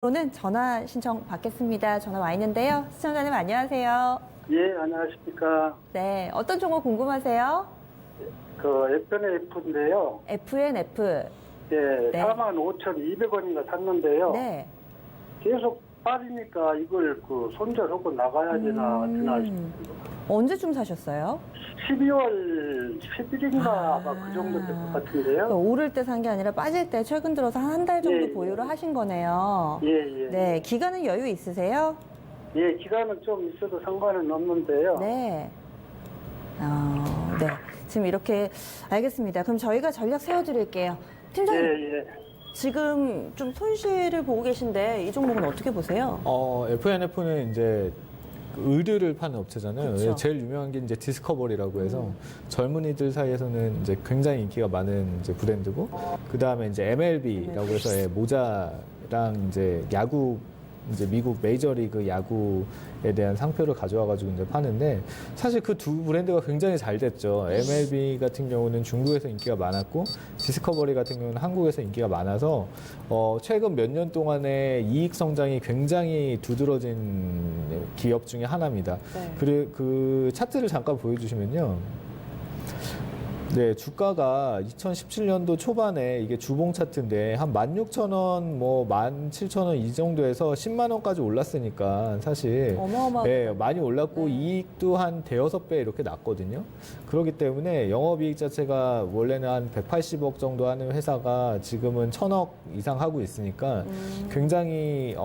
는 전화 신청 받겠습니다. 전화 와 있는데요. 시청자님 안녕하세요. 예, 안녕하십니까. 네, 어떤 종목 궁금하세요? FNF인데요. FNF. 예, 네. 45,200원인가 샀는데요. 네. 계속 빠지니까 이걸 손절하고 나가야 되나, 언제쯤 사셨어요? 12월 10일인가 아마 그 정도 될 것 같은데요. 오를 때 산 게 아니라 빠질 때 최근 들어서 한 달 정도 예, 보유를 하신 거네요. 예, 예. 네, 기간은 여유 있으세요? 예, 기간은 좀 있어도 상관은 없는데요. 네. 네. 지금 이렇게 알겠습니다. 그럼 저희가 전략 세워드릴게요. 팀장님, 예, 예. 지금 좀 손실을 보고 계신데 이 종목은 어떻게 보세요? FNF는 이제 의류를 파는 업체잖아요. 그쵸. 제일 유명한 게 이제 디스커버리라고 해서 젊은이들 사이에서는 이제 굉장히 인기가 많은 이제 브랜드고, 그 다음에 이제 MLB라고 해서 모자랑 이제 야구, 이제 미국 메이저리그 야구에 대한 상표를 가져와가지고 이제 파는데, 사실 그 두 브랜드가 굉장히 잘 됐죠. MLB 같은 경우는 중국에서 인기가 많았고, 디스커버리 같은 경우는 한국에서 인기가 많아서 최근 몇 년 동안의 이익 성장이 굉장히 두드러진 기업 중에 하나입니다. 네. 그리고 그 차트를 잠깐 보여주시면요. 네, 주가가 2017년도 초반에 이게 주봉 차트인데 한 16,000원, 뭐 17,000원 이 정도에서 10만 원까지 올랐으니까 사실 어마어마하게 네, 많이 올랐고 네. 이익도 한 대여섯 배 이렇게 났거든요. 그렇기 때문에 영업이익 자체가 원래는 한 180억 정도 하는 회사가 지금은 1,000억 이상 하고 있으니까 굉장히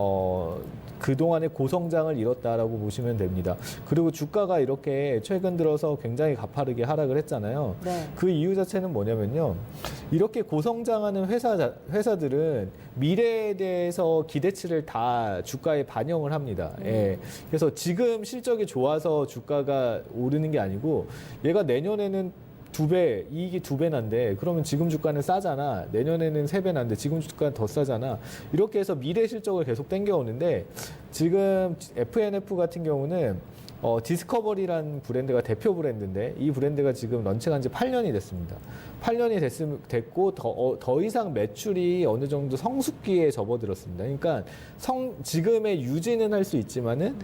그동안의 고성장을 이뤘다라고 보시면 됩니다. 그리고 주가가 이렇게 최근 들어서 굉장히 가파르게 하락을 했잖아요. 네. 그 이유 자체는 뭐냐면요. 이렇게 고성장하는 회사들은 미래에 대해서 기대치를 다 주가에 반영을 합니다. 예. 그래서 지금 실적이 좋아서 주가가 오르는 게 아니고, 얘가 내년에는 이익이 2배 난데, 그러면 지금 주가는 싸잖아. 내년에는 3배 난데 지금 주가는 더 싸잖아. 이렇게 해서 미래 실적을 계속 땡겨오는데, 지금 FNF 같은 경우는 디스커버리란 브랜드가 대표 브랜드인데, 이 브랜드가 지금 런칭한 지 8년이 됐습니다. 8년이 됐고 더 이상 매출이 어느 정도 성숙기에 접어들었습니다. 그러니까 지금의 유지는 할 수 있지만은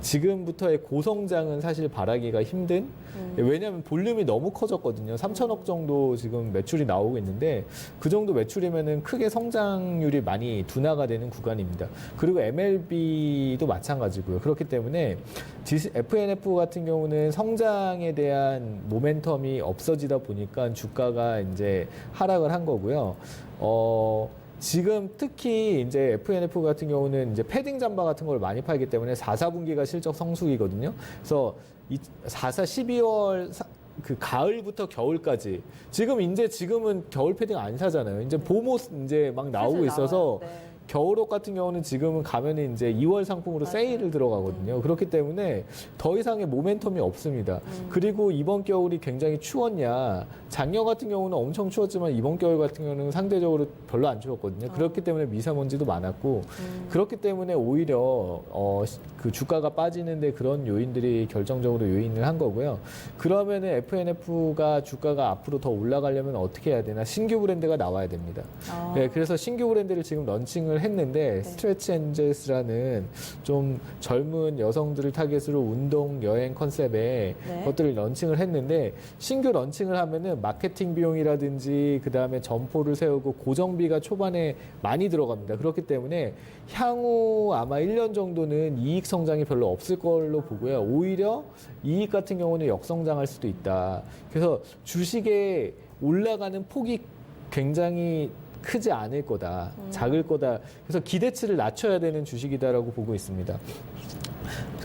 지금부터의 고성장은 사실 바라기가 힘든. 왜냐하면 볼륨이 너무 커졌거든요. 3천억 정도 지금 매출이 나오고 있는데, 그 정도 매출이면은 크게 성장률이 많이 둔화가 되는 구간입니다. 그리고 MLB도 마찬가지고요. 그렇기 때문에 FNF 같은 경우는 성장에 대한 모멘텀이 없어지다 보니까 주가가 이제 하락을 한 거고요. 지금 특히 이제 FNF 같은 경우는 이제 패딩 잠바 같은 걸 많이 팔기 때문에 4, 4분기가 실적 성숙이거든요. 그래서 12월 그 가을부터 겨울까지, 지금은 겨울 패딩 안 사잖아요. 이제 봄옷 이제 막 나오고 있어서 네. 겨울옷 같은 경우는 지금은 가면은 이제 2월 상품으로 세일을 들어가거든요. 그렇기 때문에 더 이상의 모멘텀이 없습니다. 그리고 이번 겨울이 굉장히 추웠냐? 작년 같은 경우는 엄청 추웠지만 이번 겨울 같은 경우는 상대적으로 별로 안 추웠거든요. 그렇기 때문에 미세먼지도 많았고, 그렇기 때문에 오히려 그 주가가 빠지는데 그런 요인들이 결정적으로 요인을 한 거고요. 그러면은 FNF가 주가가 앞으로 더 올라가려면 어떻게 해야 되나? 신규 브랜드가 나와야 됩니다. 네, 그래서 신규 브랜드를 지금 런칭을 했는데, 스트레치 엔젤스라는 좀 젊은 여성들을 타겟으로 운동 여행 컨셉의 것들을 런칭을 했는데, 신규 런칭을 하면은 마케팅 비용이라든지 그 다음에 점포를 세우고 고정비가 초반에 많이 들어갑니다. 그렇기 때문에 향후 아마 1년 정도는 이익 성장이 별로 없을 걸로 보고요. 오히려 이익 같은 경우는 역성장할 수도 있다. 그래서 주식에 올라가는 폭이 굉장히 크지 않을 거다, 작을 거다. 그래서 기대치를 낮춰야 되는 주식이다라고 보고 있습니다.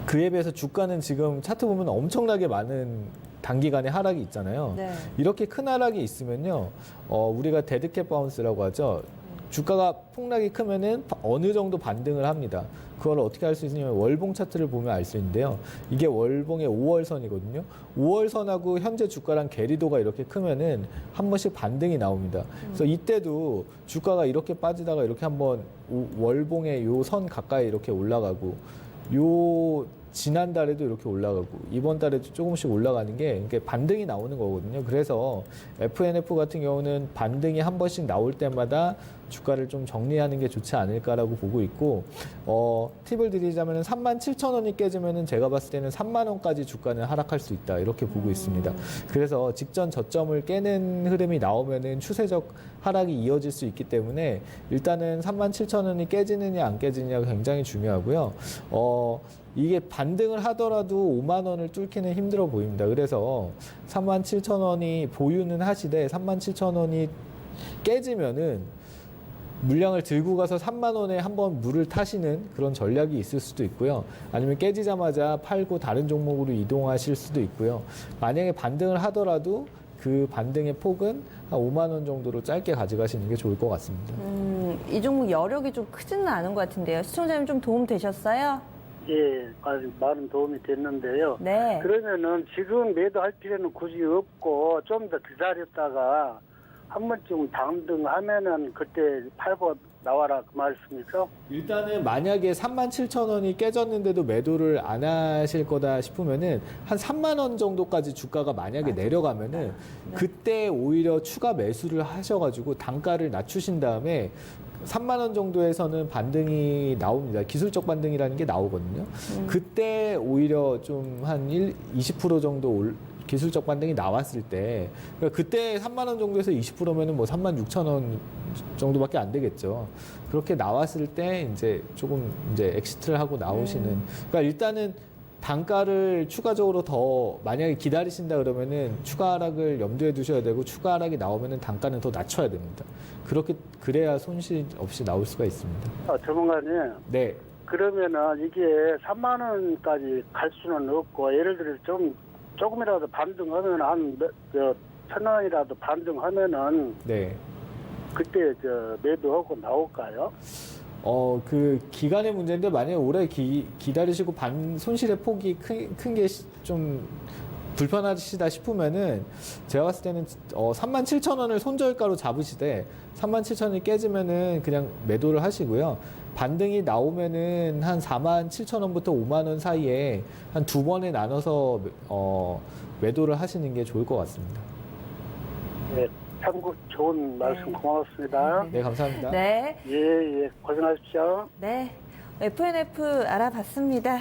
그에 비해서 주가는 지금 차트 보면 엄청나게 많은 단기간에 하락이 있잖아요. 네. 이렇게 큰 하락이 있으면요, 우리가 데드캣 바운스라고 하죠. 주가가 폭락이 크면은 어느 정도 반등을 합니다. 그걸 어떻게 할 수 있냐면 월봉 차트를 보면 알 수 있는데요. 이게 월봉의 5월선이거든요. 5월선하고 현재 주가랑 괴리도가 이렇게 크면은 한 번씩 반등이 나옵니다. 그래서 이때도 주가가 이렇게 빠지다가 이렇게 한번 월봉의 요 선 가까이 이렇게 올라가고, 요 지난달에도 이렇게 올라가고 이번 달에도 조금씩 올라가는 게 이게 반등이 나오는 거거든요. 그래서 FNF 같은 경우는 반등이 한 번씩 나올 때마다 주가를 좀 정리하는 게 좋지 않을까라고 보고 있고, 팁을 드리자면 37,000원이 깨지면은 제가 봤을 때는 3만 원까지 주가는 하락할 수 있다 이렇게 보고 있습니다. 그래서 직전 저점을 깨는 흐름이 나오면은 추세적 하락이 이어질 수 있기 때문에 일단은 37,000원이 깨지느냐 안 깨지느냐가 굉장히 중요하고요. 이게 반등을 하더라도 5만 원을 뚫기는 힘들어 보입니다. 그래서 37,000원이 보유는 하시되 37,000원이 깨지면은 물량을 들고 가서 3만 원에 한번 물을 타시는 그런 전략이 있을 수도 있고요. 아니면 깨지자마자 팔고 다른 종목으로 이동하실 수도 있고요. 만약에 반등을 하더라도 그 반등의 폭은 한 5만 원 정도로 짧게 가져가시는 게 좋을 것 같습니다. 이 종목 여력이 좀 크지는 않은 것 같은데요. 시청자님 좀 도움 되셨어요? 예, 아주 많은 도움이 됐는데요. 네. 그러면은 지금 매도할 필요는 굳이 없고 좀 더 기다렸다가 한 번쯤 반등하면은 그때 팔고 나와라 그 말씀이죠? 일단은 만약에 37,000원이 깨졌는데도 매도를 안 하실 거다 싶으면은 한 3만 원 정도까지 주가가 만약에 내려가면은 그때 오히려 추가 매수를 하셔가지고 단가를 낮추신 다음에 3만 원 정도에서는 반등이 나옵니다. 기술적 반등이라는 게 나오거든요. 그때 오히려 좀 한 20% 정도 기술적 반등이 나왔을 때, 그러니까 그때 3만 원 정도에서 20%면은 뭐 36,000원 정도밖에 안 되겠죠. 그렇게 나왔을 때 이제 조금 이제 엑시트를 하고 나오시는. 그러니까 일단은 단가를 추가적으로 더 만약에 기다리신다 그러면은 추가 하락을 염두에 두셔야 되고 추가 하락이 나오면은 단가는 더 낮춰야 됩니다. 그래야 손실 없이 나올 수가 있습니다. 전문가님. 네. 그러면은 이게 3만 원까지 갈 수는 없고 예를 들어 조금이라도 반등하면 한 1,000원이라도 반등하면은 네. 그때 매도하고 나올까요? 그 기간의 문제인데 만약에 오래 기다리시고 손실의 폭이 큰 게 좀 불편하시다 싶으면은 제가 봤을 때는 37,000원을 손절가로 잡으시되 37,000원이 깨지면은 그냥 매도를 하시고요. 반등이 나오면은 한 47,000원부터 5만 원 사이에 한 두 번에 나눠서 매도를 하시는 게 좋을 것 같습니다. 네, 참고 좋은 말씀 고맙습니다. 네, 감사합니다. 네. 예, 고생하십시오. 네. FNF 알아봤습니다.